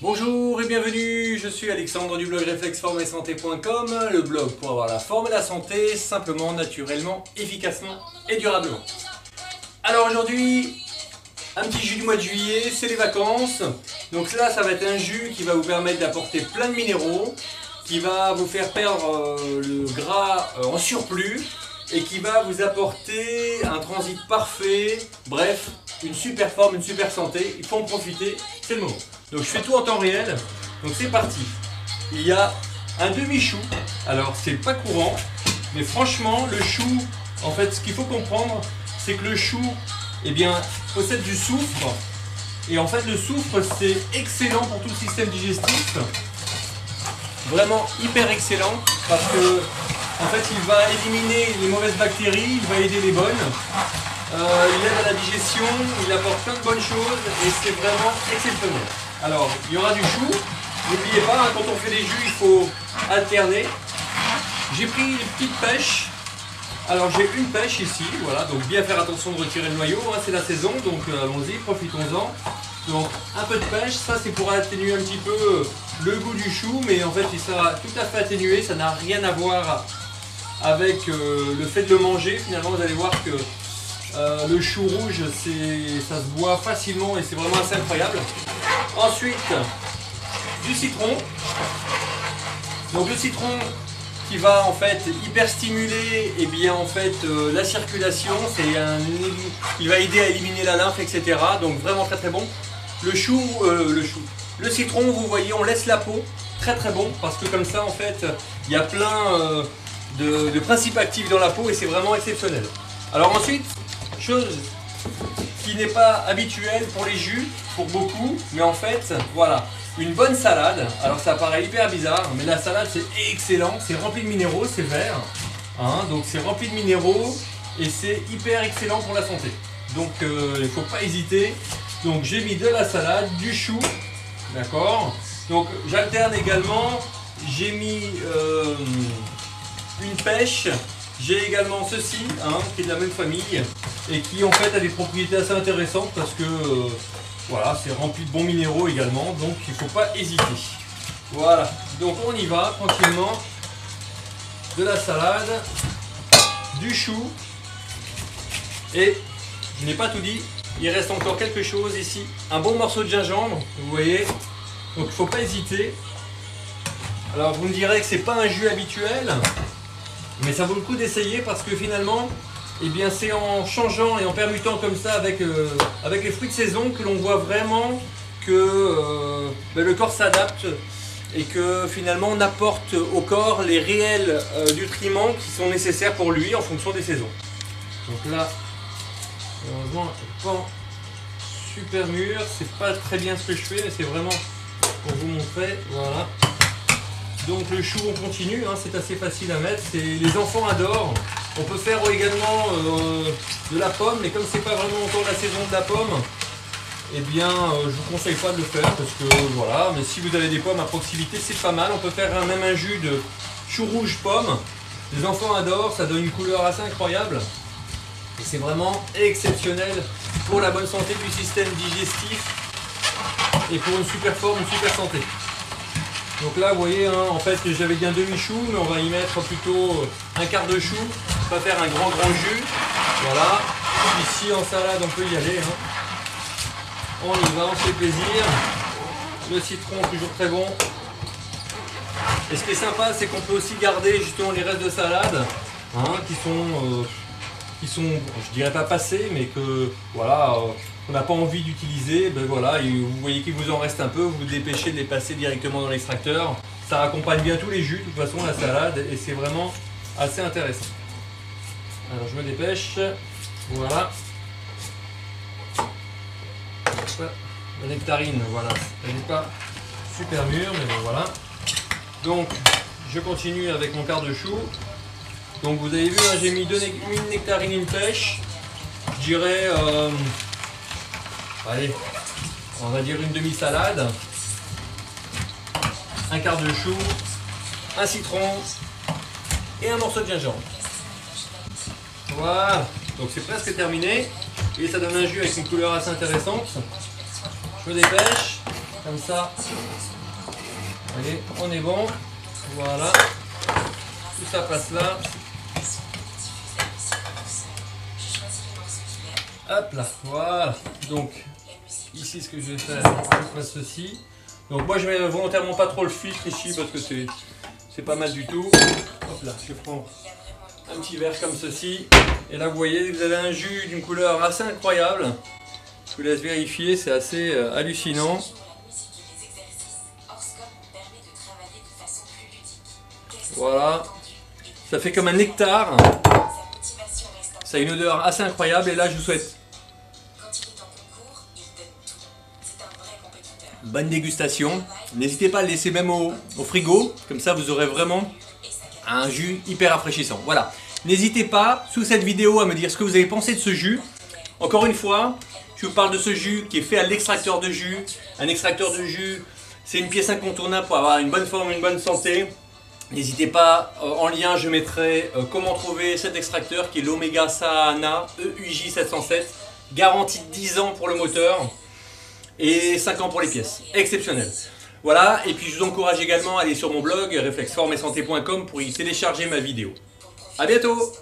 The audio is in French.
Bonjour et bienvenue, je suis Alexandre du blog reflexformeetsanté.com, le blog pour avoir la forme et la santé simplement, naturellement, efficacement et durablement. Alors aujourd'hui, un petit jus du mois de juillet, c'est les vacances. Donc là, ça va être un jus qui va vous permettre d'apporter plein de minéraux, qui va vous faire perdre le gras en surplus et qui va vous apporter un transit parfait, bref, une super forme, une super santé. Il faut en profiter, c'est le moment. Donc je fais tout en temps réel, donc c'est parti. Il y a un demi-chou, alors c'est pas courant, mais franchement le chou, en fait ce qu'il faut comprendre, c'est que le chou, eh bien, possède du soufre, et en fait le soufre c'est excellent pour tout le système digestif, vraiment hyper excellent, parce que en fait il va éliminer les mauvaises bactéries, il va aider les bonnes. Il aide à la digestion, il apporte plein de bonnes choses et c'est vraiment exceptionnel. Alors, il y aura du chou. N'oubliez pas, quand on fait des jus, il faut alterner. J'ai pris une petite pêche. Alors, j'ai une pêche ici, voilà. Donc, bien faire attention de retirer le noyau, hein, c'est la saison, donc allons-y, profitons-en. Donc, un peu de pêche, ça c'est pour atténuer un petit peu le goût du chou, mais en fait, il sera tout à fait atténué. Ça n'a rien à voir avec le fait de le manger. Finalement, vous allez voir que le chou rouge, ça se boit facilement et c'est vraiment assez incroyable. Ensuite, du citron. Donc le citron qui va en fait hyper stimuler en fait, la circulation. Il va aider à éliminer la lymphe, etc. Donc vraiment très très bon. Le citron, vous voyez, on laisse la peau. Très très bon parce que comme ça en fait, il y a plein de principes actifs dans la peau et c'est vraiment exceptionnel. Alors ensuite, chose qui n'est pas habituelle pour les jus, pour beaucoup, mais en fait, voilà, une bonne salade. Alors ça paraît hyper bizarre, mais la salade c'est excellent, c'est rempli de minéraux, c'est vert, hein, donc c'est rempli de minéraux et c'est hyper excellent pour la santé. Donc il ne faut pas hésiter. Donc j'ai mis de la salade, du chou, d'accord. Donc j'alterne également, j'ai mis une pêche. J'ai également ceci, hein, qui est de la même famille et qui en fait a des propriétés assez intéressantes parce que voilà, c'est rempli de bons minéraux également, donc il ne faut pas hésiter. Voilà, donc on y va tranquillement. De la salade, du chou et je n'ai pas tout dit, il reste encore quelque chose ici, un bon morceau de gingembre, vous voyez, donc il ne faut pas hésiter. Alors vous me direz que c'est pas un jus habituel, mais ça vaut le coup d'essayer parce que finalement, eh bien, c'est en changeant et en permutant comme ça avec les fruits de saison que l'on voit vraiment que le corps s'adapte et que finalement on apporte au corps les réels nutriments qui sont nécessaires pour lui en fonction des saisons. Donc là, heureusement, c'est pas super mûr, c'est pas très bien ce que je fais, mais c'est vraiment pour vous montrer, voilà. Donc le chou on continue, hein, c'est assez facile à mettre, les enfants adorent. On peut faire également de la pomme, mais comme c'est pas vraiment encore la saison de la pomme, eh bien je vous conseille pas de le faire parce que voilà, mais si vous avez des pommes à proximité c'est pas mal. On peut faire même un jus de chou rouge pomme. Les enfants adorent, ça donne une couleur assez incroyable. Et c'est vraiment exceptionnel pour la bonne santé du système digestif et pour une super forme, une super santé. Donc là vous voyez, hein, en fait j'avais dit un demi-chou, mais on va y mettre plutôt un quart de chou, pas faire un grand jus. Voilà, ici en salade on peut y aller, hein. On y va, on se fait plaisir. Le citron toujours très bon. Et ce qui est sympa c'est qu'on peut aussi garder justement les restes de salade, hein, qui sont, je dirais pas passés, mais que voilà, on n'a pas envie d'utiliser, ben voilà, et vous voyez qu'il vous en reste un peu, vous vous dépêchez de les passer directement dans l'extracteur. Ça accompagne bien tous les jus, de toute façon, la salade, et c'est vraiment assez intéressant. Alors je me dépêche, voilà. La nectarine, voilà, elle n'est pas super mûre, mais bon voilà. Donc je continue avec mon quart de chou. Donc vous avez vu, hein, j'ai mis une nectarine, une pêche. Je dirais, allez, on va dire une demi-salade, un quart de chou, un citron et un morceau de gingembre. Voilà, donc c'est presque terminé et ça donne un jus avec une couleur assez intéressante. Je me dépêche. comme ça. Vous voyez, on est bon. Voilà. Tout ça passe là. Hop là, voilà. Donc, ici, ce que je vais faire, je fais ceci. Donc, moi, je mets volontairement pas trop le filtre ici parce que c'est pas mal du tout. Hop là, je prends un petit verre comme ceci. Et là, vous voyez, vous avez un jus d'une couleur assez incroyable. Je vous laisse vérifier, c'est assez hallucinant. Voilà, ça fait comme un nectar. Ça a une odeur assez incroyable et là je vous souhaite bonne dégustation. N'hésitez pas à le laisser même au frigo, comme ça vous aurez vraiment un jus hyper rafraîchissant. Voilà, n'hésitez pas sous cette vidéo à me dire ce que vous avez pensé de ce jus. Encore une fois, je vous parle de ce jus qui est fait à l'extracteur de jus. Un extracteur de jus, c'est une pièce incontournable pour avoir une bonne forme, une bonne santé. N'hésitez pas, en lien je mettrai comment trouver cet extracteur qui est l'Omega Sahana EUJ 707. Garantie de 10 ans pour le moteur et 5 ans pour les pièces. Exceptionnel. Voilà, et puis je vous encourage également à aller sur mon blog réflexformeetsanté.com pour y télécharger ma vidéo. A bientôt!